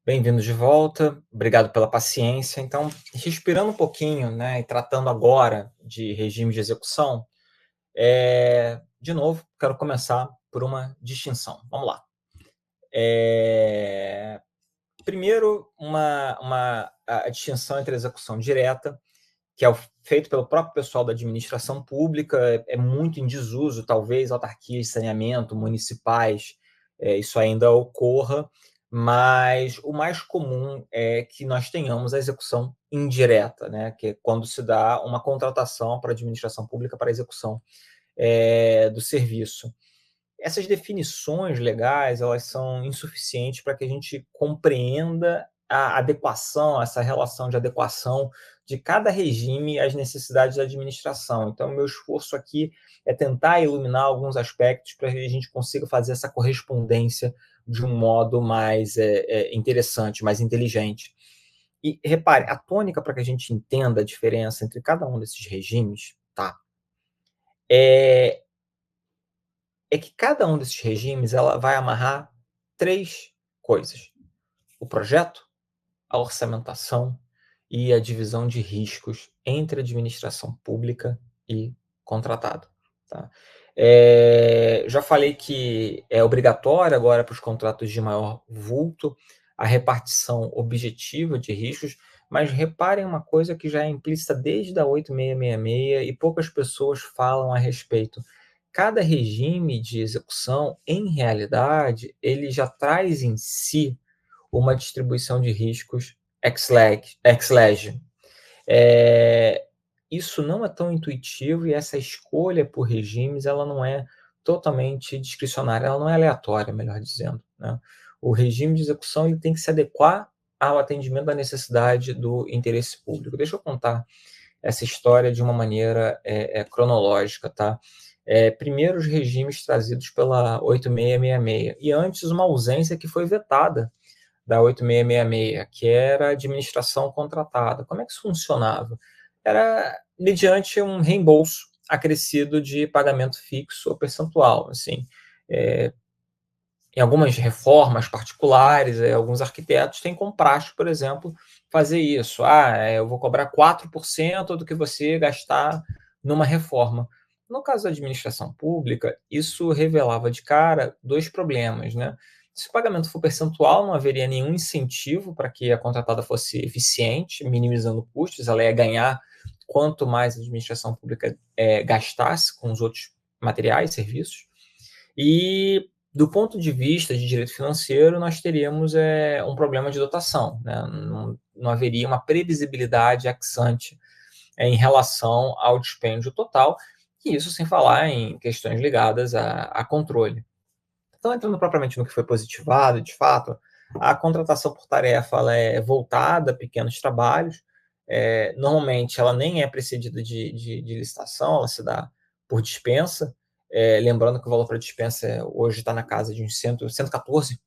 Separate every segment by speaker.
Speaker 1: Bem-vindos de volta, obrigado pela paciência. Então, respirando um pouquinho, né, e tratando agora de regime de execução, de novo, quero começar por uma distinção. Vamos lá. Primeiro, a distinção entre a execução direta, que é feito pelo próprio pessoal da administração pública, é muito em desuso, talvez autarquias de saneamento municipais, isso ainda ocorra, mas o mais comum é que nós tenhamos a execução indireta, né, que é quando se dá uma contratação para a administração pública para a execução do serviço. Essas definições legais, elas são insuficientes para que a gente compreenda a adequação, essa relação de adequação de cada regime às necessidades da administração. Então, meu esforço aqui é tentar iluminar alguns aspectos para que a gente consiga fazer essa correspondência de um modo mais interessante, mais inteligente. E repare, a tônica para que a gente entenda a diferença entre cada um desses regimes, tá? É que cada um desses regimes ela vai amarrar três coisas: o projeto, a orçamentação e a divisão de riscos entre administração pública e contratado. Tá? Já falei que é obrigatório agora para os contratos de maior vulto a repartição objetiva de riscos, mas reparem uma coisa que já é implícita desde a 8666 e poucas pessoas falam a respeito. Cada regime de execução, em realidade, ele já traz em si uma distribuição de riscos ex-lege. Isso não é tão intuitivo e essa escolha por regimes ela não é totalmente discricionária, ela não é aleatória, melhor dizendo. Né? O regime de execução ele tem que se adequar ao atendimento da necessidade do interesse público. Deixa eu contar essa história de uma maneira cronológica. Tá? Primeiro, os regimes trazidos pela 8666 e antes uma ausência que foi vetada da 8666, que era a administração contratada. Como é que isso funcionava? Era mediante um reembolso acrescido de pagamento fixo ou percentual. Assim, em algumas reformas particulares, alguns arquitetos têm como praxe, por exemplo, fazer isso. Eu vou cobrar 4% do que você gastar numa reforma. No caso da administração pública, isso revelava de cara dois problemas, né? Se o pagamento for percentual, não haveria nenhum incentivo para que a contratada fosse eficiente, minimizando custos, ela ia ganhar quanto mais a administração pública gastasse com os outros materiais, serviços. E do ponto de vista de direito financeiro, nós teríamos um problema de dotação, né? Não haveria uma previsibilidade ex ante em relação ao dispêndio total, e isso sem falar em questões ligadas a controle. Então, entrando propriamente no que foi positivado, de fato, a contratação por tarefa ela é voltada a pequenos trabalhos, normalmente ela nem é precedida de licitação, ela se dá por dispensa, lembrando que o valor para dispensa hoje está na casa de uns 114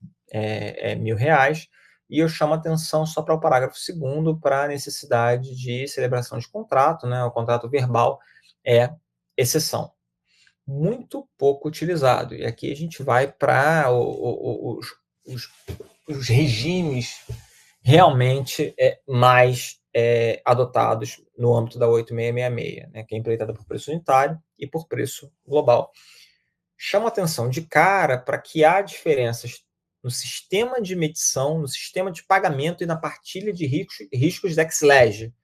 Speaker 1: mil reais, e eu chamo a atenção só para o parágrafo 2º, para a necessidade de celebração de contrato, né? O contrato verbal é exceção. Muito pouco utilizado. E aqui a gente vai para os regimes realmente mais adotados no âmbito da 8666, né, que é empreitada por preço unitário e por preço global. Chama atenção de cara para que há diferenças no sistema de medição, no sistema de pagamento e na partilha de riscos ex-lege.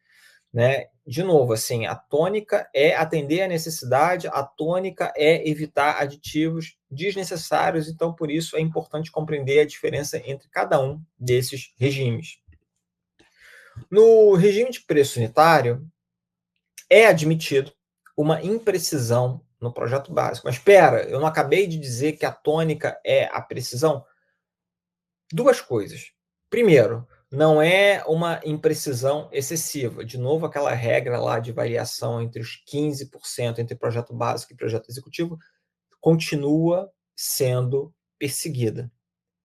Speaker 1: Né? De novo, assim, a tônica é atender a necessidade, a tônica é evitar aditivos desnecessários, então por isso é importante compreender a diferença entre cada um desses regimes. No regime de preço unitário, é admitido uma imprecisão no projeto básico. Mas espera, eu não acabei de dizer que a tônica é a precisão? Duas coisas. Primeiro, não é uma imprecisão excessiva. De novo, aquela regra lá de variação entre os 15% entre projeto básico e projeto executivo continua sendo perseguida.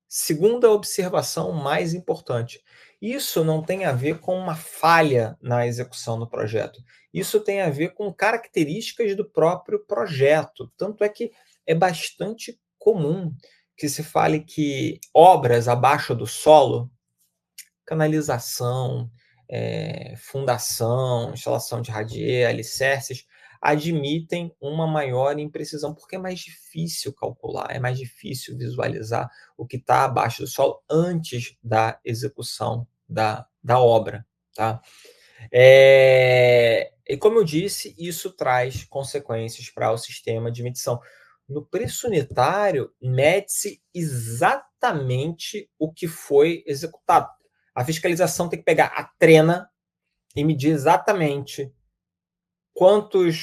Speaker 1: Segunda observação mais importante: isso não tem a ver com uma falha na execução do projeto. Isso tem a ver com características do próprio projeto. Tanto é que é bastante comum que se fale que obras abaixo do solo canalização, fundação, instalação de radier, alicerces, admitem uma maior imprecisão, porque é mais difícil calcular, é mais difícil visualizar o que está abaixo do solo antes da execução da obra, tá? E como eu disse, isso traz consequências para o sistema de medição. No preço unitário, mede-se exatamente o que foi executado. A fiscalização tem que pegar a trena e medir exatamente quantas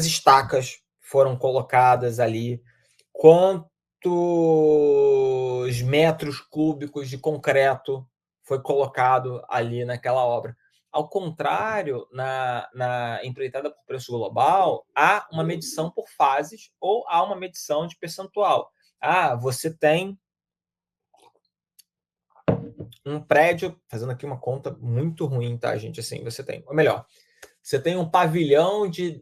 Speaker 1: estacas foram colocadas ali, quantos metros cúbicos de concreto foi colocado ali naquela obra. Ao contrário, na empreitada por preço global, há uma medição por fases ou há uma medição de percentual. Você tem um prédio, fazendo aqui uma conta muito ruim, tá, gente? Assim, ou melhor, você tem um pavilhão de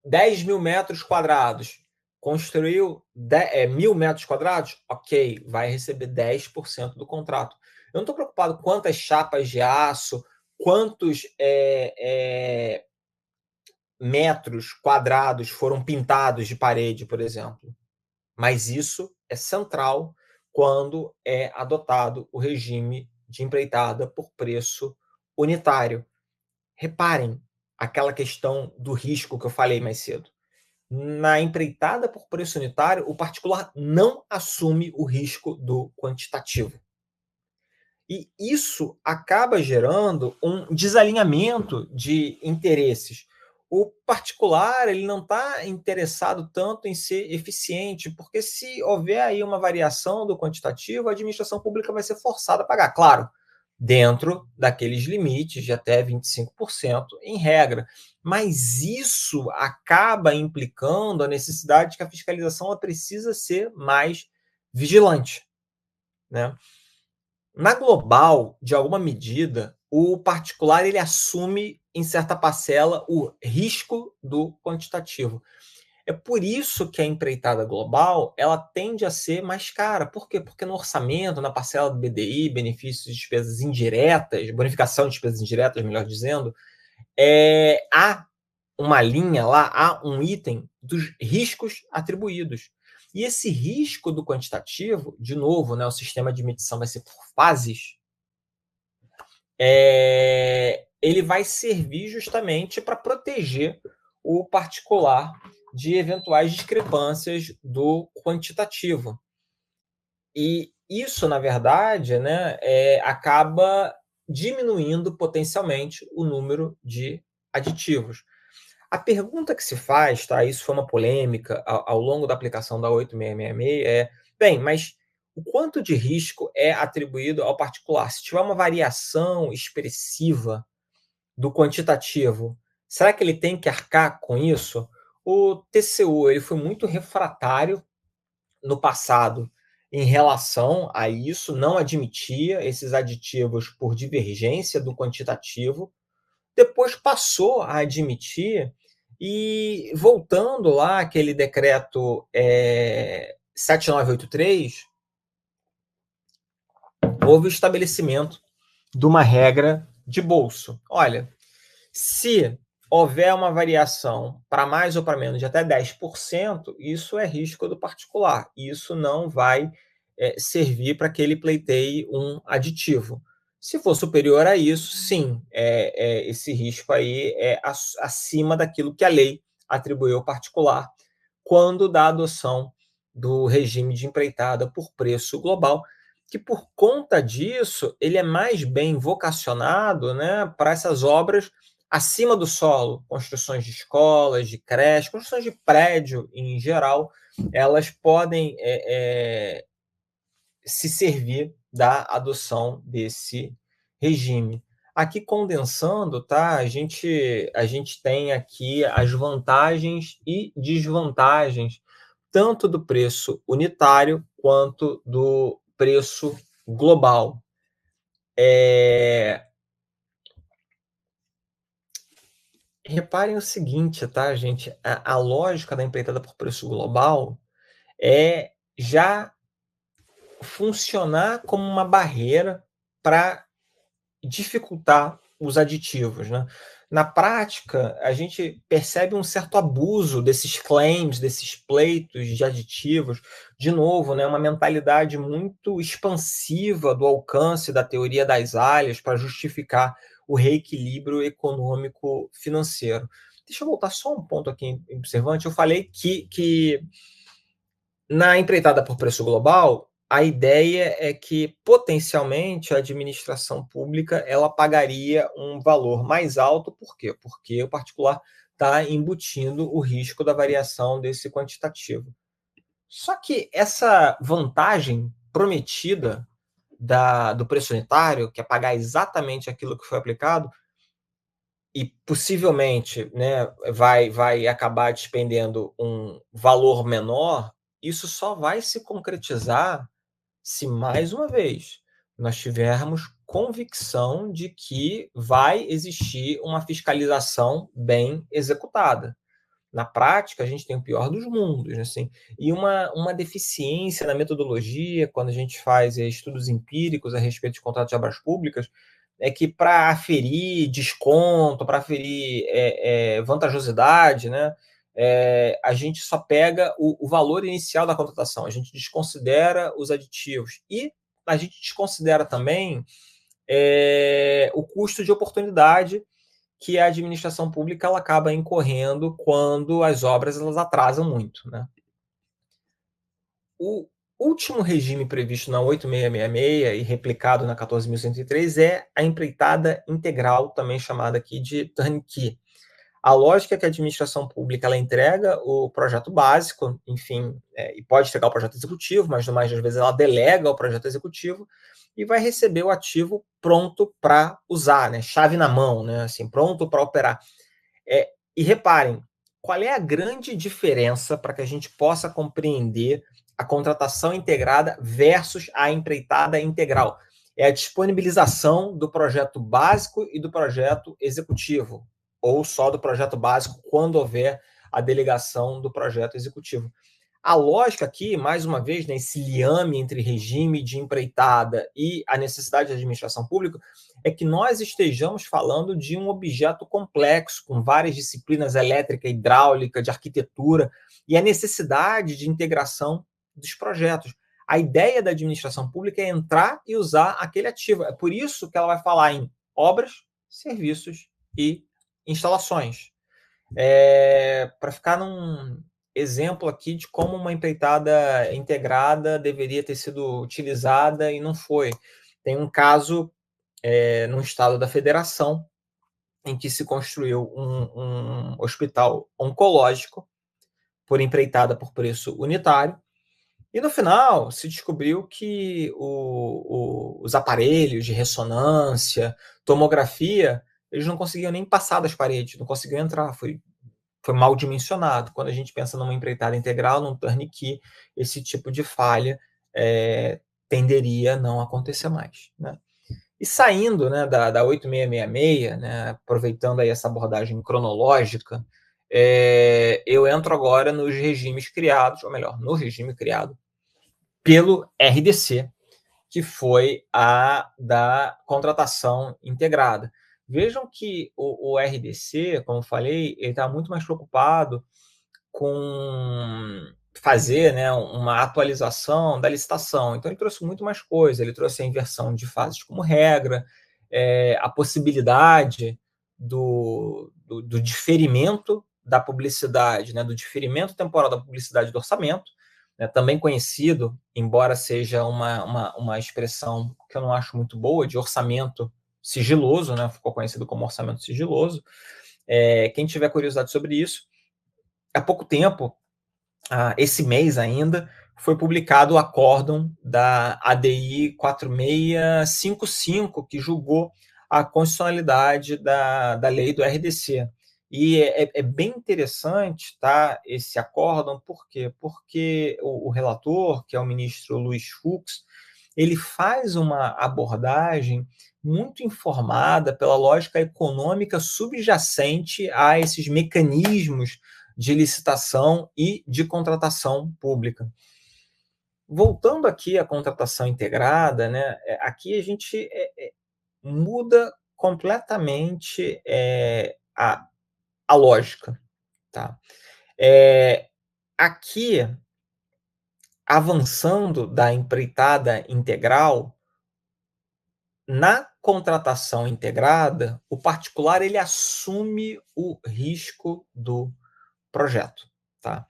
Speaker 1: 10 mil metros quadrados, construiu 1.000 metros quadrados, ok, vai receber 10% do contrato. Eu não estou preocupado quantas chapas de aço, quantos metros quadrados foram pintados de parede, por exemplo. Mas isso é central quando é adotado o regime de empreitada por preço unitário. Reparem aquela questão do risco que eu falei mais cedo. Na empreitada por preço unitário, o particular não assume o risco do quantitativo. E isso acaba gerando um desalinhamento de interesses. O particular ele não está interessado tanto em ser eficiente, porque se houver aí uma variação do quantitativo, a administração pública vai ser forçada a pagar. Claro, dentro daqueles limites de até 25% em regra. Mas isso acaba implicando a necessidade de que a fiscalização ela precisa ser mais vigilante, né? Na global, de alguma medida, o particular ele assume em certa parcela o risco do quantitativo. É por isso que a empreitada global ela tende a ser mais cara. Por quê? Porque no orçamento, na parcela do BDI, benefícios de despesas indiretas, bonificação de despesas indiretas, melhor dizendo, há uma linha lá, há um item dos riscos atribuídos. E esse risco do quantitativo, de novo, né, o sistema de medição vai ser por fases, ele vai servir justamente para proteger o particular de eventuais discrepâncias do quantitativo. E isso, na verdade, né, acaba diminuindo potencialmente o número de aditivos. A pergunta que se faz, tá? Isso foi uma polêmica ao longo da aplicação da 8666, bem, mas o quanto de risco é atribuído ao particular? Se tiver uma variação expressiva do quantitativo, será que ele tem que arcar com isso? O TCU ele foi muito refratário no passado em relação a isso, não admitia esses aditivos por divergência do quantitativo, depois passou a admitir, e voltando lá aquele decreto 7983, houve o estabelecimento de uma regra de bolso. Olha, se houver uma variação para mais ou para menos de até 10%, isso é risco do particular. Isso não vai servir para que ele pleiteie um aditivo. Se for superior a isso, sim, esse risco aí é acima daquilo que a lei atribuiu ao particular quando da adoção do regime de empreitada por preço global, que por conta disso ele é mais bem vocacionado, né, para essas obras acima do solo, construções de escolas, de creches, construções de prédio em geral, elas podem se servir da adoção desse regime. Aqui condensando, tá? A gente tem aqui as vantagens e desvantagens tanto do preço unitário quanto do preço global. Reparem o seguinte, tá, gente? A lógica da empreitada por preço global é já funcionar como uma barreira para dificultar os aditivos, né. Na prática, a gente percebe um certo abuso desses claims, desses pleitos de aditivos, de novo, né, uma mentalidade muito expansiva do alcance da teoria das áreas para justificar o reequilíbrio econômico financeiro. Deixa eu voltar só um ponto aqui observante, eu falei que na empreitada por preço global, a ideia é que, potencialmente, a administração pública ela pagaria um valor mais alto. Por quê? Porque o particular está embutindo o risco da variação desse quantitativo. Só que essa vantagem prometida do preço unitário, que é pagar exatamente aquilo que foi aplicado, e possivelmente, né, vai acabar despendendo um valor menor, isso só vai se concretizar se, mais uma vez, nós tivermos convicção de que vai existir uma fiscalização bem executada. Na prática, a gente tem o pior dos mundos, assim, e uma deficiência na metodologia, quando a gente faz estudos empíricos a respeito de contratos de obras públicas, é que para aferir desconto, para aferir vantajosidade, né, a gente só pega o valor inicial da contratação, a gente desconsidera os aditivos e a gente desconsidera também o custo de oportunidade que a administração pública ela acaba incorrendo quando as obras elas atrasam muito, né? O último regime previsto na 8666 e replicado na 14.103 é a empreitada integral, também chamada aqui de turnkey. A lógica é que a administração pública ela entrega o projeto básico, enfim, e pode entregar o projeto executivo, mas no mais das vezes ela delega o projeto executivo e vai receber o ativo pronto para usar, né? Chave na mão, né? Assim, pronto para operar. E reparem, qual é a grande diferença para que a gente possa compreender a contratação integrada versus a empreitada integral? É a disponibilização do projeto básico e do projeto executivo, ou só do projeto básico quando houver a delegação do projeto executivo. A lógica aqui, mais uma vez, né, esse liame entre regime de empreitada e a necessidade de administração pública, é que nós estejamos falando de um objeto complexo, com várias disciplinas elétrica, hidráulica, de arquitetura, e a necessidade de integração dos projetos. A ideia da administração pública é entrar e usar aquele ativo. É por isso que ela vai falar em obras, serviços e instalações. Para ficar num exemplo aqui de como uma empreitada integrada deveria ter sido utilizada e não foi. Tem um caso no estado da Federação, em que se construiu um hospital oncológico por empreitada por preço unitário, e no final se descobriu que os aparelhos de ressonância, tomografia, eles não conseguiam nem passar das paredes, não conseguiam entrar, foi mal dimensionado. Quando a gente pensa numa empreitada integral, num turnkey, esse tipo de falha tenderia a não acontecer mais, né? E saindo, né, da 8666, né, aproveitando aí essa abordagem cronológica, eu entro agora nos regimes criados, ou melhor, no regime criado pelo RDC, que foi a da contratação integrada. Vejam que o RDC, como eu falei, ele está muito mais preocupado com fazer, né, uma atualização da licitação. Então, ele trouxe muito mais coisa. Ele trouxe a inversão de fases como regra, a possibilidade do diferimento da publicidade, né, do diferimento temporal da publicidade do orçamento, né, também conhecido, embora seja uma expressão que eu não acho muito boa, de orçamento sigiloso, né, ficou conhecido como orçamento sigiloso. Quem tiver curiosidade sobre isso, há pouco tempo, esse mês ainda, foi publicado o acórdão da ADI 4655, que julgou a constitucionalidade da lei do RDC. E é bem interessante, tá, esse acórdão, por quê? Porque o relator, que é o ministro Luiz Fux, ele faz uma abordagem muito informada pela lógica econômica subjacente a esses mecanismos de licitação e de contratação pública. Voltando aqui à contratação integrada, né, aqui a gente, muda completamente, a lógica, tá. Aqui, avançando da empreitada integral, na contratação integrada, o particular ele assume o risco do projeto, tá.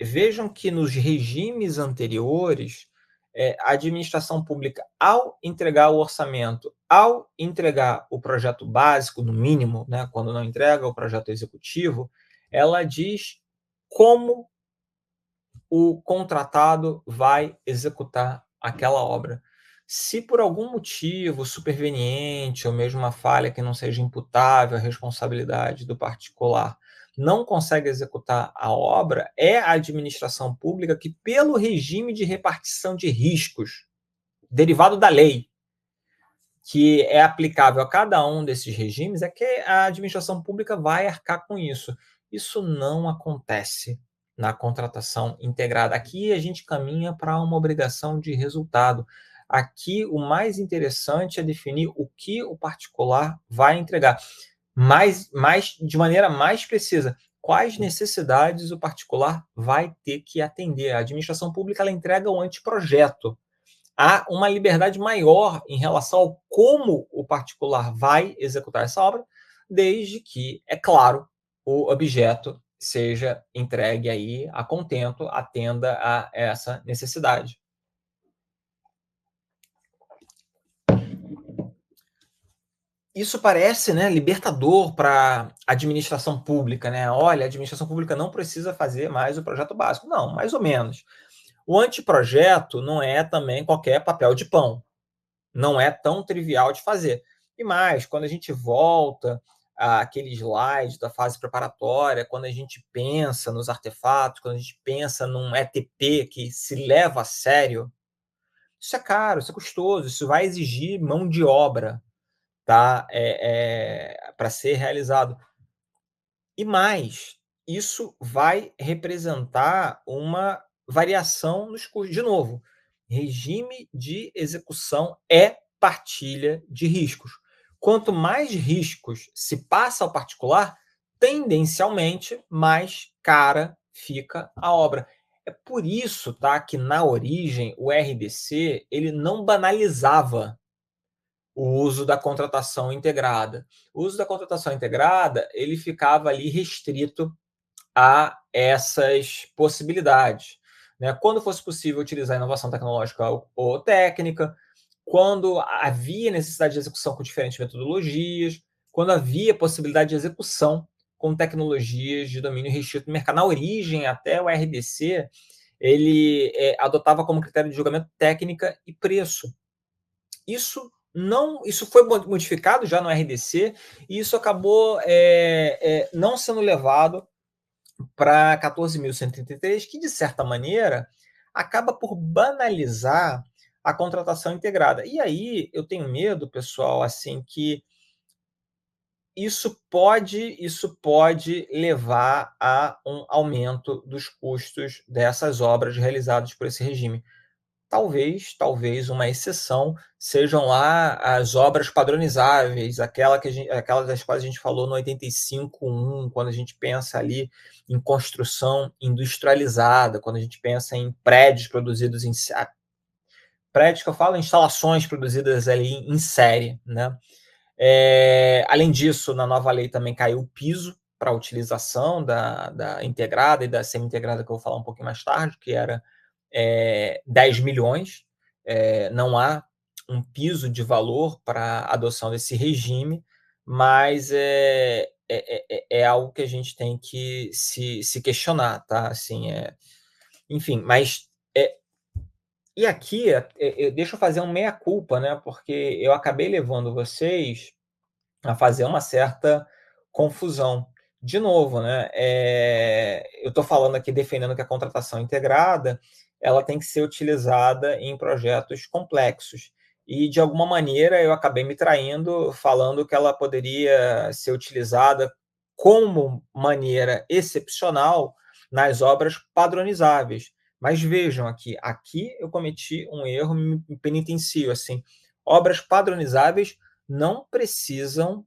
Speaker 1: Vejam que nos regimes anteriores, a administração pública, ao entregar o orçamento, ao entregar o projeto básico, no mínimo, né, quando não entrega o projeto executivo, ela diz como o contratado vai executar aquela obra. Se por algum motivo superveniente ou mesmo uma falha que não seja imputável à responsabilidade do particular não consegue executar a obra, é a administração pública que, pelo regime de repartição de riscos derivado da lei, que é aplicável a cada um desses regimes, é que a administração pública vai arcar com isso. Isso não acontece na contratação integrada. Aqui a gente caminha para uma obrigação de resultado. Aqui o mais interessante é definir o que o particular vai entregar, mais de maneira mais precisa. Quais necessidades o particular vai ter que atender? A administração pública ela entrega o anteprojeto, há uma liberdade maior em relação ao como o particular vai executar essa obra, desde que, é claro, o objeto seja entregue aí a contento, atenda a essa necessidade. Isso parece, né, libertador para a administração pública, né? Olha, a administração pública não precisa fazer mais o projeto básico. Não, mais ou menos. O anteprojeto não é também qualquer papel de pão. Não é tão trivial de fazer. E mais, quando a gente volta àquele slide da fase preparatória, quando a gente pensa nos artefatos, quando a gente pensa num ETP que se leva a sério, isso é caro, isso é custoso, isso vai exigir mão de obra, tá? Para ser realizado. E mais, isso vai representar uma variação nos custos. De novo, regime de execução é partilha de riscos. Quanto mais riscos se passa ao particular, tendencialmente mais cara fica a obra. É por isso, tá, que na origem o RDC ele não banalizava o uso da contratação integrada. O uso da contratação integrada, ele ficava ali restrito a essas possibilidades, né? Quando fosse possível utilizar inovação tecnológica ou técnica, quando havia necessidade de execução com diferentes metodologias, quando havia possibilidade de execução com tecnologias de domínio restrito no mercado. Na origem, até o RDC, ele adotava como critério de julgamento técnica e preço. Isso foi modificado já no RDC e isso acabou não sendo levado para 14.133, que de certa maneira acaba por banalizar a contratação integrada. E aí eu tenho medo, pessoal, assim, que isso pode levar a um aumento dos custos dessas obras realizadas por esse regime. Talvez uma exceção sejam lá as obras padronizáveis, aquela das quais a gente falou no 85.1, quando a gente pensa ali em construção industrializada, quando a gente pensa em prédios produzidos prédios que eu falo, instalações produzidas ali em série, né? Além disso, na nova lei também caiu o piso para a utilização da integrada e da semi-integrada, que eu vou falar um pouquinho mais tarde, que era 10 milhões. Não há um piso de valor para a adoção desse regime, mas é algo que a gente tem que se questionar, tá? Assim, enfim, mas e aqui, deixa eu fazer um meia-culpa, né? Porque eu acabei levando vocês a fazer uma certa confusão. De novo, né? Eu estou falando aqui defendendo que a contratação integrada ela tem que ser utilizada em projetos complexos. E, de alguma maneira, eu acabei me traindo falando que ela poderia ser utilizada como maneira excepcional nas obras padronizáveis. Mas vejam aqui eu cometi um erro, me penitencio, assim, obras padronizáveis não precisam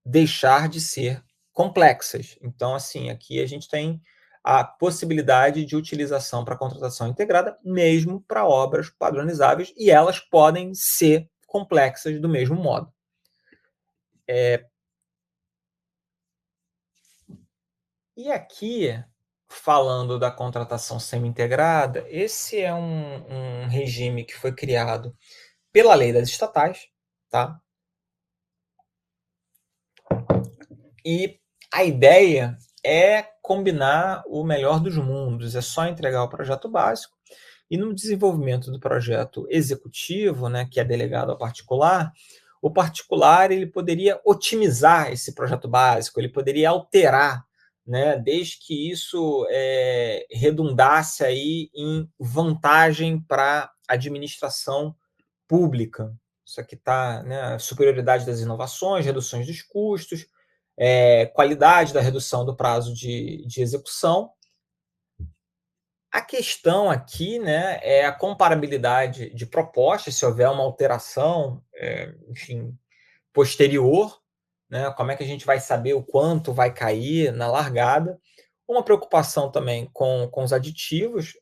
Speaker 1: deixar de ser complexas. Então, assim, aqui a gente tem a possibilidade de utilização para contratação integrada, mesmo para obras padronizáveis, e elas podem ser complexas do mesmo modo. E aqui, falando da contratação semi-integrada, esse é um regime que foi criado pela lei das estatais, tá? E a ideia é combinar o melhor dos mundos, é só entregar o projeto básico, e no desenvolvimento do projeto executivo, né, que é delegado ao particular, o particular ele poderia otimizar esse projeto básico, ele poderia alterar, né, desde que isso redundasse aí em vantagem para a administração pública. Isso aqui está, né, superioridade das inovações, reduções dos custos, qualidade da redução do prazo de execução. A questão aqui, né, é a comparabilidade de propostas, se houver uma alteração, enfim, posterior, né, como é que a gente vai saber o quanto vai cair na largada. Uma preocupação também com os aditivos,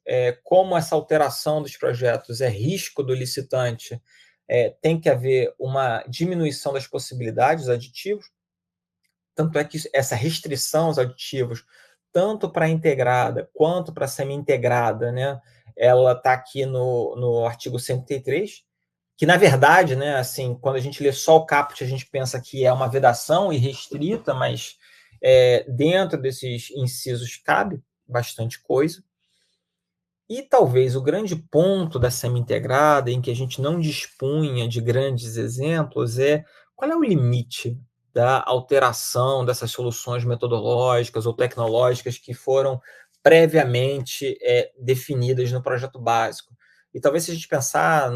Speaker 1: como essa alteração dos projetos é risco do licitante, tem que haver uma diminuição das possibilidades dos aditivos, tanto é que essa restrição aos aditivos, tanto para integrada quanto para semi-integrada, né, ela está aqui no artigo 103, que, na verdade, né, assim, quando a gente lê só o caput, a gente pensa que é uma vedação irrestrita, mas dentro desses incisos cabe bastante coisa. E talvez o grande ponto da semi-integrada, em que a gente não dispunha de grandes exemplos, é qual é o limite da alteração dessas soluções metodológicas ou tecnológicas que foram previamente definidas no projeto básico. E talvez se a gente pensar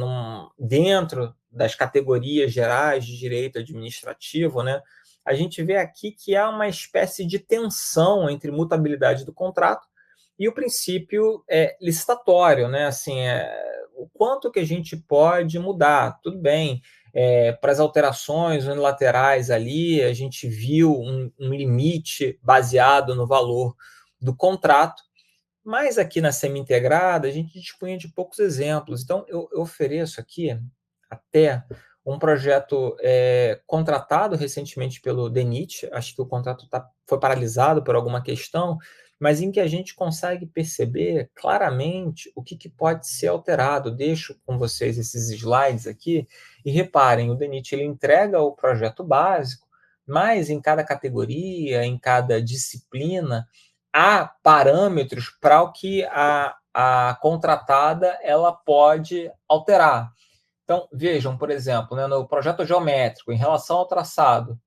Speaker 1: dentro das categorias gerais de direito administrativo, né, a gente vê aqui que há uma espécie de tensão entre mutabilidade do contrato e o princípio licitatório, né? Assim, o quanto que a gente pode mudar, tudo bem. Para as alterações unilaterais ali, a gente viu um limite baseado no valor do contrato, mas aqui na semi-integrada a gente dispunha de poucos exemplos. Então, eu ofereço aqui até um projeto contratado recentemente pelo DENIT, acho que o contrato foi paralisado por alguma questão, mas em que a gente consegue perceber claramente o que pode ser alterado. Deixo com vocês esses slides aqui, e reparem, o DENIT ele entrega o projeto básico, mas em cada categoria, em cada disciplina, há parâmetros para o que a contratada ela pode alterar. Então, vejam, por exemplo, né, no projeto geométrico, em relação ao traçado,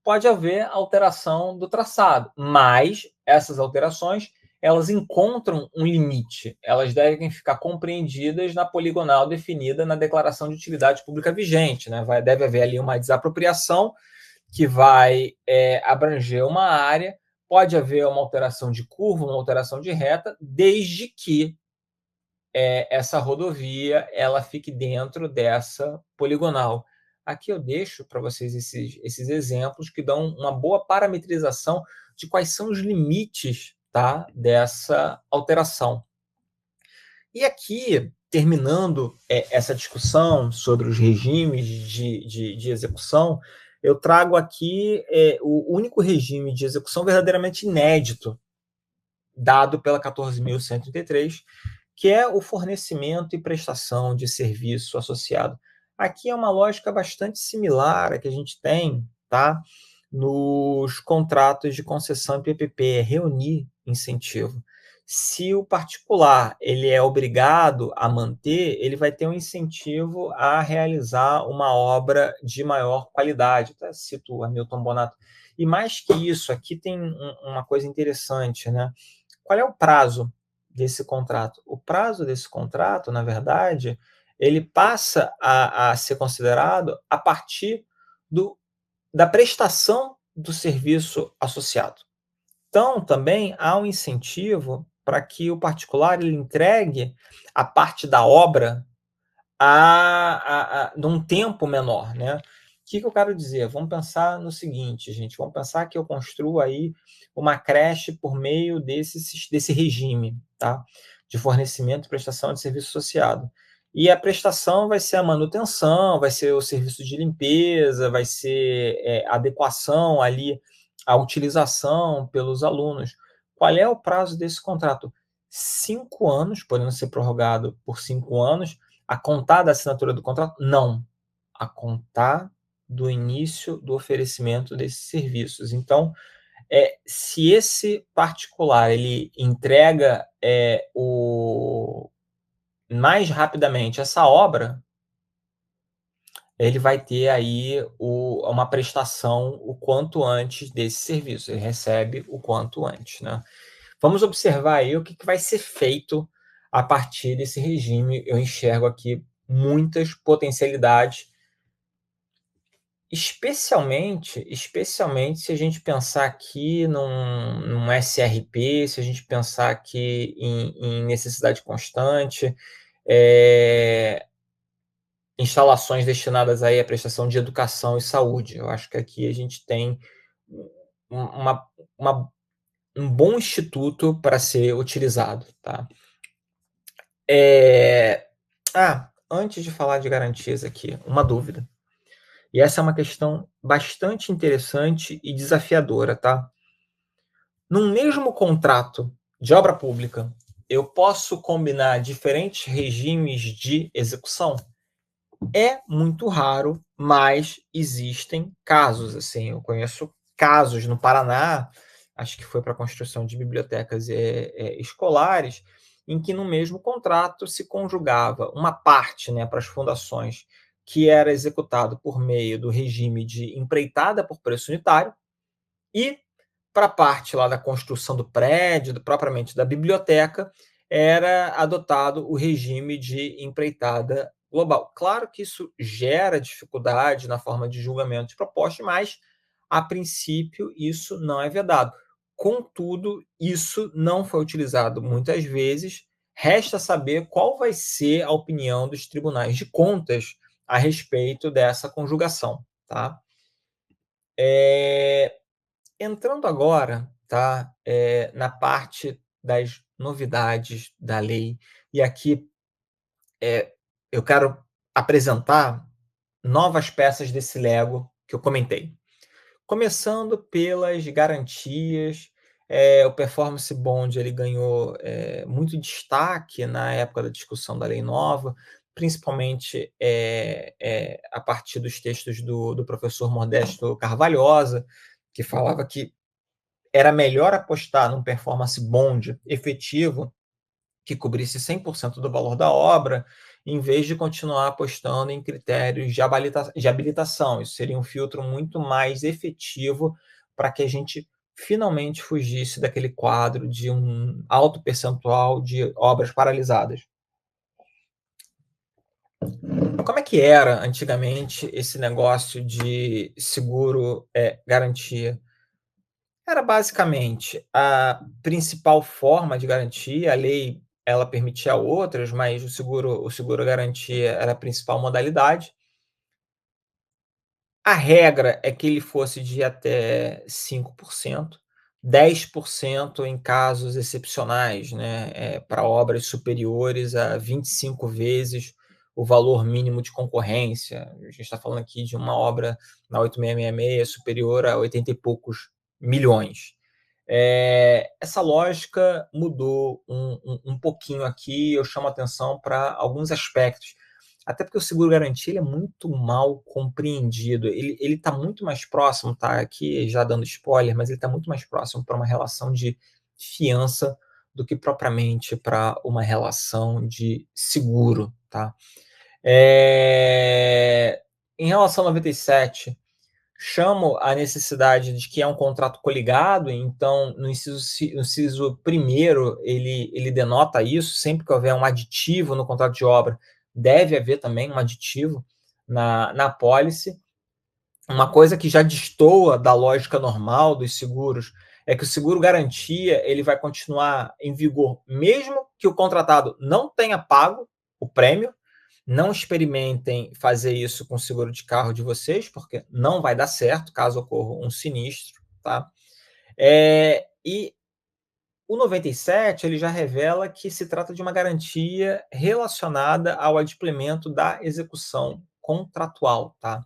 Speaker 1: pode haver alteração do traçado, mas essas alterações elas encontram um limite, elas devem ficar compreendidas na poligonal definida na declaração de utilidade pública vigente, né? Deve haver ali uma desapropriação que vai abranger uma área, pode haver uma alteração de curva, uma alteração de reta, desde que essa rodovia ela fique dentro dessa poligonal. Aqui eu deixo para vocês esses exemplos que dão uma boa parametrização de quais são os limites, tá, dessa alteração. E aqui, terminando essa discussão sobre os regimes de execução, eu trago aqui o único regime de execução verdadeiramente inédito dado pela 14.133, que é o fornecimento e prestação de serviço associado. Aqui é uma lógica bastante similar à que a gente tem, tá, nos contratos de concessão e PPP, é reunir incentivo. Se o particular ele é obrigado a manter, ele vai ter um incentivo a realizar uma obra de maior qualidade. Até cito o Hamilton Bonato. E mais que isso, aqui tem uma coisa interessante, né? Qual é o prazo desse contrato? O prazo desse contrato, na verdade, ele passa a ser considerado a partir da prestação do serviço associado. Então, também há um incentivo para que o particular ele entregue a parte da obra num tempo menor, né? O que eu quero dizer? Vamos pensar no seguinte, gente. Vamos pensar que eu construo aí uma creche por meio desse regime, tá? De fornecimento e prestação de serviço associado. E a prestação vai ser a manutenção, vai ser o serviço de limpeza, vai ser adequação ali à utilização pelos alunos. Qual é o prazo desse contrato? 5 anos, podendo ser prorrogado por 5 anos, a contar da assinatura do contrato? Não. A contar do início do oferecimento desses serviços. Então, se esse particular ele entrega mais rapidamente essa obra, ele vai ter aí uma prestação o quanto antes desse serviço. Ele recebe o quanto antes, né? Vamos observar aí o que vai ser feito a partir desse regime. Eu enxergo aqui muitas potencialidades, especialmente se a gente pensar aqui num SRP, se a gente pensar aqui em necessidade constante, instalações destinadas aí à prestação de educação e saúde. Eu acho que aqui a gente tem uma, um bom instituto para ser utilizado, tá? Antes de falar de garantias aqui, uma dúvida. E essa é uma questão bastante interessante e desafiadora, tá? Num mesmo contrato de obra pública, eu posso combinar diferentes regimes de execução? É muito raro, mas existem casos, assim, eu conheço casos no Paraná, acho que foi para a construção de bibliotecas escolares, em que no mesmo contrato se conjugava uma parte, né, para as fundações, que era executado por meio do regime de empreitada por preço unitário, e para a parte lá da construção do prédio, propriamente da biblioteca, era adotado o regime de empreitada global. Claro que isso gera dificuldade na forma de julgamento de proposta, mas, a princípio, isso não é vedado. Contudo, isso não foi utilizado muitas vezes. Resta saber qual vai ser a opinião dos tribunais de contas a respeito dessa conjugação, tá? Entrando agora, tá, na parte das novidades da lei, e aqui eu quero apresentar novas peças desse Lego que eu comentei. Começando pelas garantias, o Performance Bond ele ganhou muito destaque na época da discussão da lei nova, principalmente a partir dos textos do professor Modesto Carvalhosa, que falava que era melhor apostar num performance bond efetivo que cobrisse 100% do valor da obra, em vez de continuar apostando em critérios de habilitação. Isso seria um filtro muito mais efetivo para que a gente finalmente fugisse daquele quadro de um alto percentual de obras paralisadas. Como é que era antigamente esse negócio de seguro garantia? Era basicamente a principal forma de garantia. A lei ela permitia outras, mas o seguro garantia era a principal modalidade. A regra é que ele fosse de até 5%, 10% em casos excepcionais, né, para obras superiores a 25 vezes o valor mínimo de concorrência. A gente está falando aqui de uma obra na 8666 superior a 80 e poucos milhões. Essa lógica mudou um pouquinho aqui. Eu chamo a atenção para alguns aspectos, até porque o seguro-garantia ele é muito mal compreendido. Ele está muito mais próximo, tá? Aqui já dando spoiler, mas ele está muito mais próximo para uma relação de fiança do que propriamente para uma relação de seguro, tá? Em relação ao 97, chamo a necessidade de que é um contrato coligado, então no inciso primeiro ele denota isso. Sempre que houver um aditivo no contrato de obra, deve haver também um aditivo na apólice. Uma coisa que já destoa da lógica normal dos seguros é que o seguro garantia ele vai continuar em vigor mesmo que o contratado não tenha pago o prêmio. Não experimentem fazer isso com o seguro de carro de vocês, porque não vai dar certo caso ocorra um sinistro, tá? E o 97 ele já revela que se trata de uma garantia relacionada ao adimplemento da execução contratual, tá?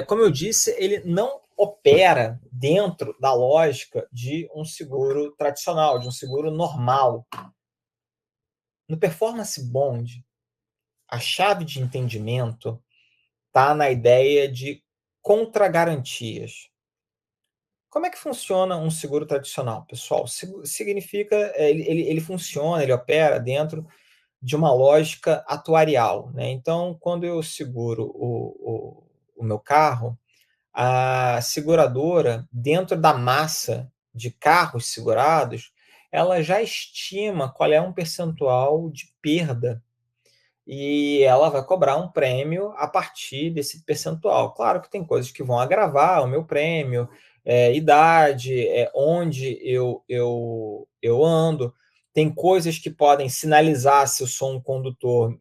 Speaker 1: Como eu disse, ele não opera dentro da lógica de um seguro tradicional, de um seguro normal. No performance bond, a chave de entendimento está na ideia de contragarantias. Como é que funciona um seguro tradicional, pessoal? Significa, ele funciona, ele opera dentro de uma lógica atuarial, né? Então, quando eu seguro o meu carro, a seguradora, dentro da massa de carros segurados, ela já estima qual é um percentual de perda e ela vai cobrar um prêmio a partir desse percentual. Claro que tem coisas que vão agravar o meu prêmio, idade, onde eu ando, tem coisas que podem sinalizar se eu sou um condutor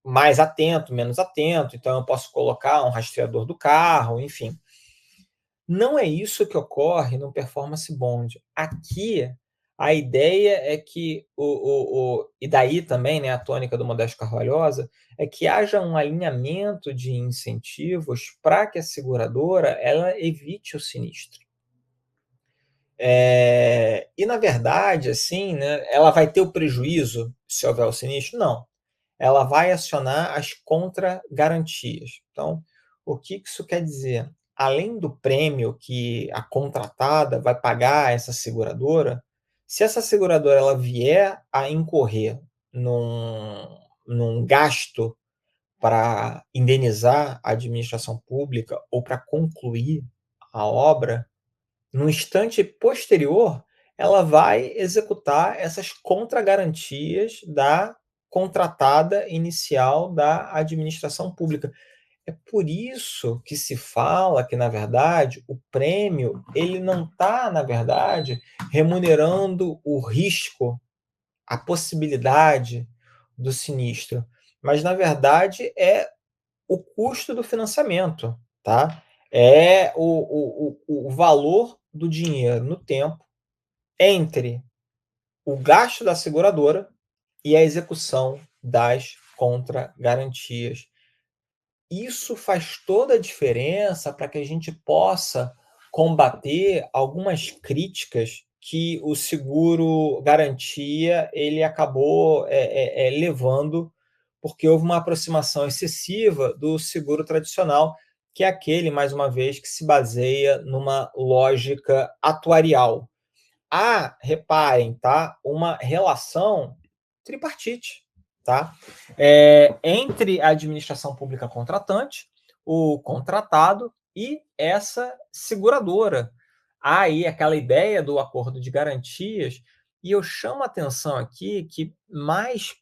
Speaker 1: mais atento, menos atento, então eu posso colocar um rastreador do carro, enfim. Não é isso que ocorre no performance bond. Aqui, a ideia é que e daí também, né, a tônica do Modesto Carvalhosa, é que haja um alinhamento de incentivos para que a seguradora ela evite o sinistro. E na verdade, assim, né, ela vai ter o prejuízo se houver o sinistro? Não. Ela vai acionar as contragarantias. Então, o que isso quer dizer? Além do prêmio que a contratada vai pagar a essa seguradora, se essa seguradora ela vier a incorrer num gasto para indenizar a administração pública ou para concluir a obra, no instante posterior, ela vai executar essas contragarantias da contratada inicial da administração pública. É por isso que se fala que, na verdade, o prêmio ele não está, na verdade, remunerando o risco, a possibilidade do sinistro, mas, na verdade, é o custo do financiamento, tá? É o valor do dinheiro no tempo entre o gasto da seguradora e a execução das contragarantias. Isso faz toda a diferença para que a gente possa combater algumas críticas que o seguro garantia ele acabou levando, porque houve uma aproximação excessiva do seguro tradicional, que é aquele, mais uma vez, que se baseia numa lógica atuarial. Há, reparem, tá, uma relação tripartite, tá? Entre a administração pública contratante, o contratado e essa seguradora. Há aí aquela ideia do acordo de garantias, e eu chamo a atenção aqui que mais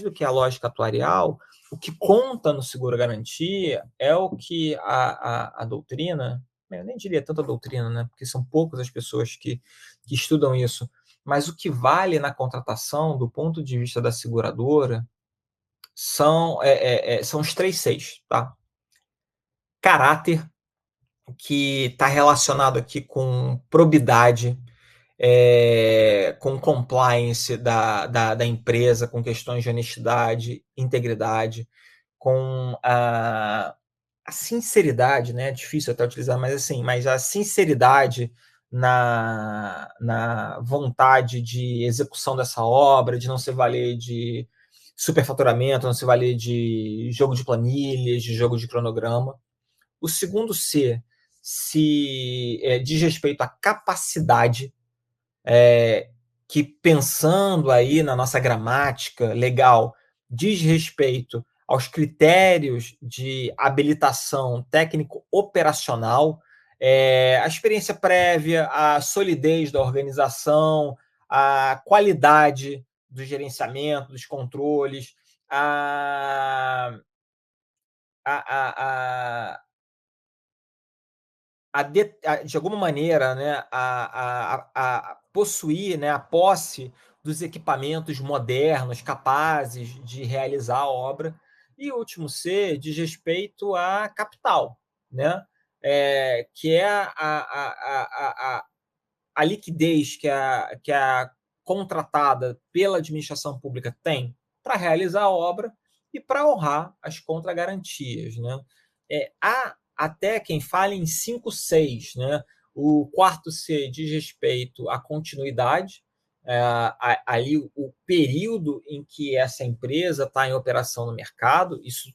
Speaker 1: do que a lógica atuarial, o que conta no seguro-garantia é o que a doutrina, eu nem diria tanta doutrina, né? Porque são poucas as pessoas que estudam isso, mas o que vale na contratação, do ponto de vista da seguradora, são os 3 Cs, tá? Caráter, que está relacionado aqui com probidade, com compliance da empresa, com questões de honestidade, integridade, com a sinceridade, né? É difícil até utilizar, mas assim, mas a sinceridade na vontade de execução dessa obra, de não se valer de superfaturamento, não se valer de jogo de planilhas, de jogo de cronograma. O segundo C se diz respeito à capacidade, que pensando aí na nossa gramática legal, diz respeito aos critérios de habilitação técnico-operacional, a experiência prévia, a solidez da organização, a qualidade do gerenciamento, dos controles, a, a, a, de alguma maneira, né, a possuir, né, a posse dos equipamentos modernos capazes de realizar a obra. E o último C diz respeito a capital, né, que é a liquidez que a contratada pela administração pública tem para realizar a obra e para honrar as contragarantias, né? Há até quem fale em 5 Cs, né? O quarto C diz respeito à continuidade, ali o período em que essa empresa está em operação no mercado, isso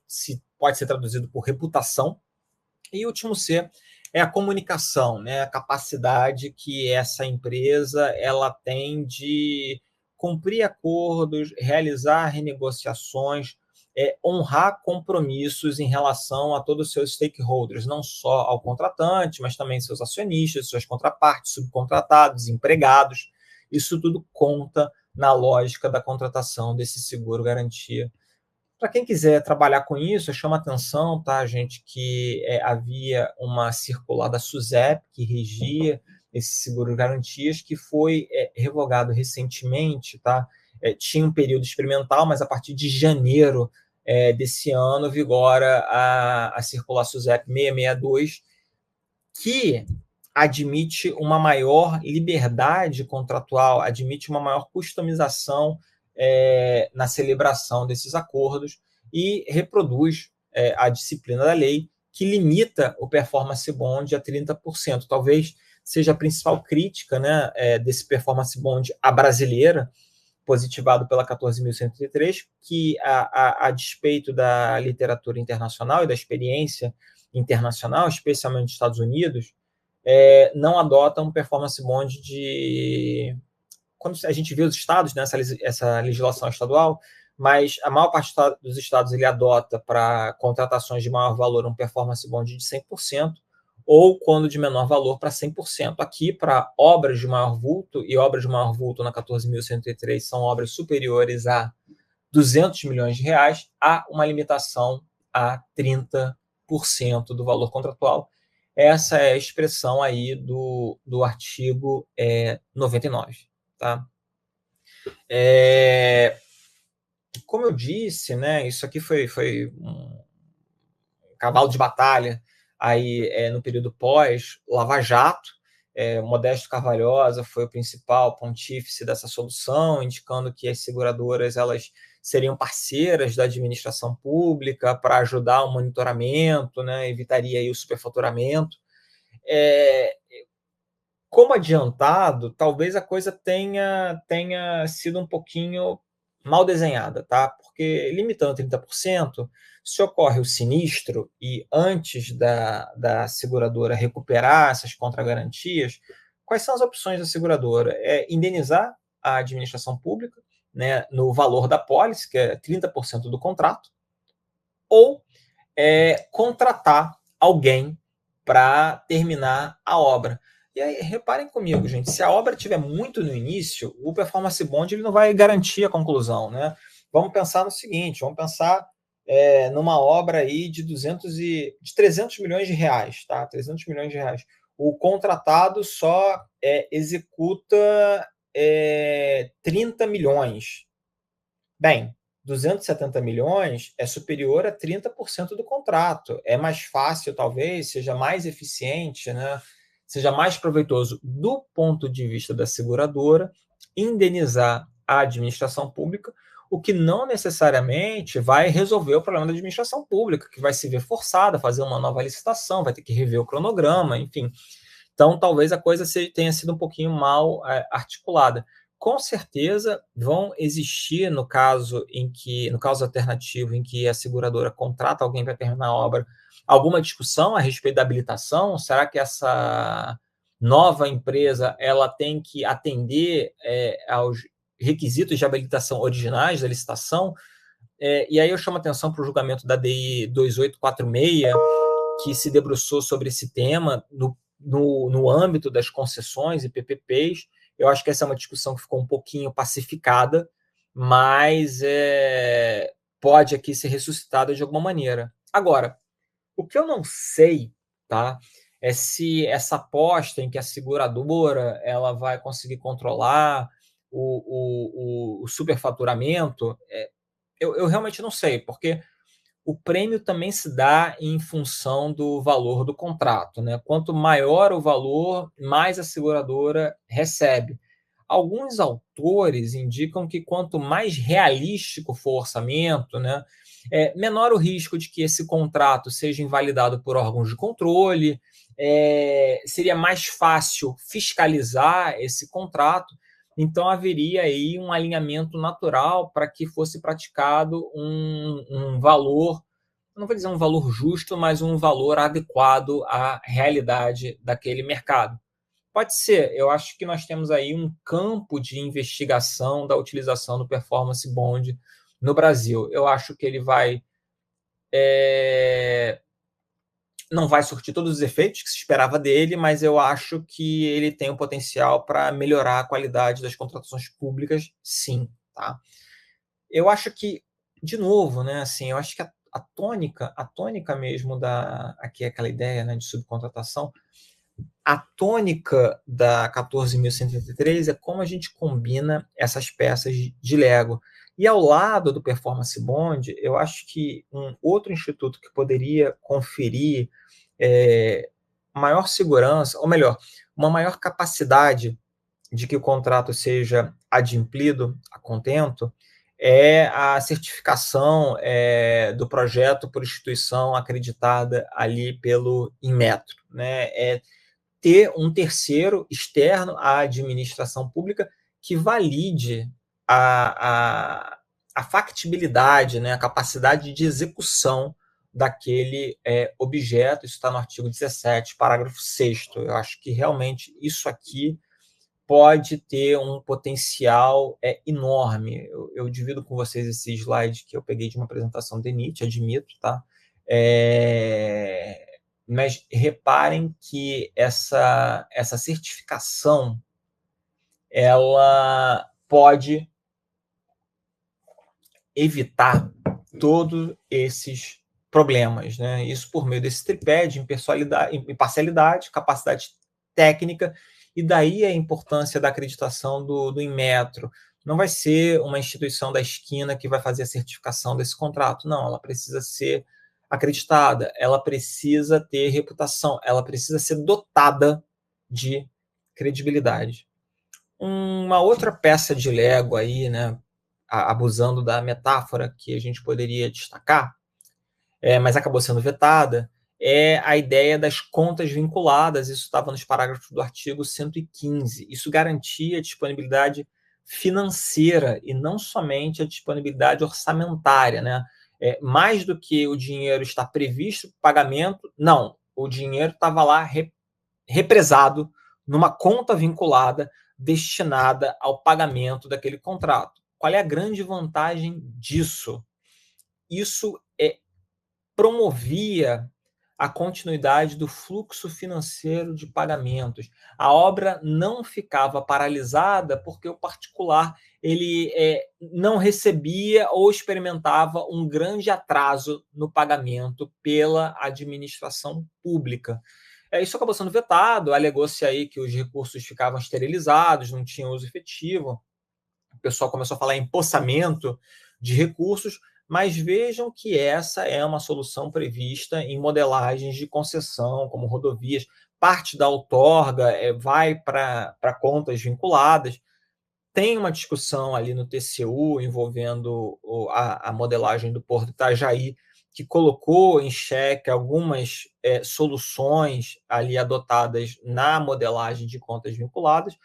Speaker 1: pode ser traduzido por reputação. E o último C é a comunicação, né? A capacidade que essa empresa ela tem de cumprir acordos, realizar renegociações, honrar compromissos em relação a todos os seus stakeholders, não só ao contratante, mas também seus acionistas, suas contrapartes, subcontratados, empregados. Isso tudo conta na lógica da contratação desse seguro-garantia. Para quem quiser trabalhar com isso, chama atenção, tá, gente, que havia uma circular da SUSEP que regia esse seguro garantias, que foi revogado recentemente, tá? Tinha um período experimental, mas a partir de janeiro desse ano vigora a circular SUSEP 662, que admite uma maior liberdade contratual, admite uma maior customização na celebração desses acordos e reproduz a disciplina da lei que limita o performance bond a 30%. Talvez seja a principal crítica, né, desse performance bond à brasileira, positivado pela 14.103, que, a despeito da literatura internacional e da experiência internacional, especialmente nos Estados Unidos, não adotam um performance bond de... Quando a gente vê os estados, né, essa legislação estadual, mas a maior parte dos estados ele adota para contratações de maior valor um performance bond de 100%, ou quando de menor valor para 100%. Aqui, para obras de maior vulto, e obras de maior vulto na 14.103 são obras superiores a 200 milhões de reais, há uma limitação a 30% do valor contratual. Essa é a expressão aí do artigo 99. Tá? Como eu disse, né, isso aqui foi um cavalo de batalha aí no período pós-Lava Jato. Modesto Carvalhosa foi o principal pontífice dessa solução, indicando que as seguradoras elas seriam parceiras da administração pública para ajudar o monitoramento, né, evitaria aí o superfaturamento. Como adiantado, talvez a coisa tenha sido um pouquinho mal desenhada, tá? Porque limitando 30%, se ocorre o sinistro e antes da seguradora recuperar essas contragarantias, quais são as opções da seguradora? Indenizar a administração pública, né, no valor da pólice, que é 30% do contrato, ou contratar alguém para terminar a obra. E aí, reparem comigo, gente, se a obra estiver muito no início, o performance bond ele não vai garantir a conclusão, né? Vamos pensar no seguinte, vamos pensar numa obra aí de 300 milhões de reais, tá? 300 milhões de reais. O contratado só executa 30 milhões. Bem, 270 milhões é superior a 30% do contrato. É mais fácil, talvez, seja mais eficiente, né? Seja mais proveitoso do ponto de vista da seguradora indenizar a administração pública, o que não necessariamente vai resolver o problema da administração pública, que vai se ver forçada a fazer uma nova licitação, vai ter que rever o cronograma, enfim. Então, talvez a coisa tenha sido um pouquinho mal articulada. Com certeza vão existir no caso alternativo em que a seguradora contrata alguém para terminar a obra, alguma discussão a respeito da habilitação. Será que essa nova empresa ela tem que atender aos requisitos de habilitação originais da licitação? E aí eu chamo a atenção para o julgamento da DI 2846, que se debruçou sobre esse tema no âmbito das concessões e PPPs. Eu acho que essa é uma discussão que ficou um pouquinho pacificada, mas pode aqui ser ressuscitada de alguma maneira. Agora, o que eu não sei, tá, é se essa aposta em que a seguradora ela vai conseguir controlar o superfaturamento, eu realmente não sei, porque o prêmio também se dá em função do valor do contrato, né? Quanto maior o valor, mais a seguradora recebe. Alguns autores indicam que quanto mais realístico for o orçamento, né, menor o risco de que esse contrato seja invalidado por órgãos de controle, seria mais fácil fiscalizar esse contrato, então haveria aí um alinhamento natural para que fosse praticado um valor, não vou dizer um valor justo, mas um valor adequado à realidade daquele mercado. Pode ser, eu acho que nós temos aí um campo de investigação da utilização do performance bond no Brasil. Eu acho que ele não vai surtir todos os efeitos que se esperava dele, mas eu acho que ele tem um potencial para melhorar a qualidade das contratações públicas, sim. Tá? Eu acho que, de novo, né, assim, eu acho que a tônica mesmo aqui é aquela ideia, né, de subcontratação. A tônica da 14.133 é como a gente combina essas peças de Lego. E ao lado do Performance Bond, eu acho que um outro instituto que poderia conferir maior segurança, ou melhor, uma maior capacidade de que o contrato seja adimplido a contento, é a certificação do projeto por instituição acreditada ali pelo Inmetro. Né? Ter um terceiro externo à administração pública que valide a factibilidade, né, a capacidade de execução daquele objeto. Isso está no artigo 17, parágrafo 6º. Eu acho que realmente isso aqui pode ter um potencial enorme. Eu divido com vocês esse slide que eu peguei de uma apresentação de Nietzsche, admito, tá? Mas reparem que essa certificação ela pode evitar todos esses problemas, né? Isso por meio desse tripé de imparcialidade, capacidade técnica, e daí a importância da acreditação do Inmetro. Não vai ser uma instituição da esquina que vai fazer a certificação desse contrato, não, ela precisa ser acreditada, ela precisa ter reputação, ela precisa ser dotada de credibilidade. Uma outra peça de Lego aí, né, abusando da metáfora que a gente poderia destacar, mas acabou sendo vetada, é a ideia das contas vinculadas. Isso estava nos parágrafos do artigo 115. Isso garantia a disponibilidade financeira e não somente a disponibilidade orçamentária. Né? Mais do que o dinheiro está previsto para pagamento, não. O dinheiro estava lá represado numa conta vinculada destinada ao pagamento daquele contrato. Qual é a grande vantagem disso? Isso promovia a continuidade do fluxo financeiro de pagamentos. A obra não ficava paralisada porque o particular ele não recebia ou experimentava um grande atraso no pagamento pela administração pública. Isso acabou sendo vetado, alegou-se aí que os recursos ficavam esterilizados, não tinham uso efetivo. O pessoal começou a falar em empossamento de recursos, mas vejam que essa é uma solução prevista em modelagens de concessão, como rodovias. Parte da outorga vai para contas vinculadas. Tem uma discussão ali no TCU envolvendo a modelagem do Porto Itajaí, que colocou em xeque algumas soluções ali adotadas na modelagem de contas vinculadas,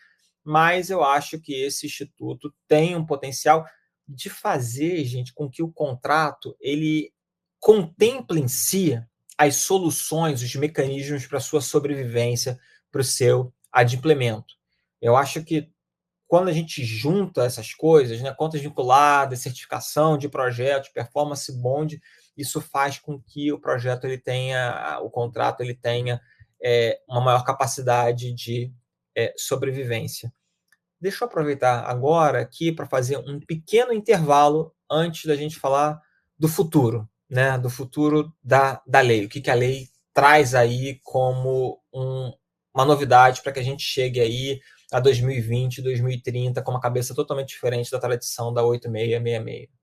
Speaker 1: mas eu acho que esse instituto tem um potencial de fazer, gente, com que o contrato ele contemple em si as soluções, os mecanismos para a sua sobrevivência, para o seu adimplemento. Eu acho que quando a gente junta essas coisas, né, contas vinculadas, certificação de projetos, performance bond, isso faz com que o projeto o contrato ele tenha uma maior capacidade de sobrevivência. Deixa eu aproveitar agora aqui para fazer um pequeno intervalo antes da gente falar do futuro, né, do futuro da lei, o que a lei traz aí como uma novidade para que a gente chegue aí a 2020, 2030 com uma cabeça totalmente diferente da tradição da 8666.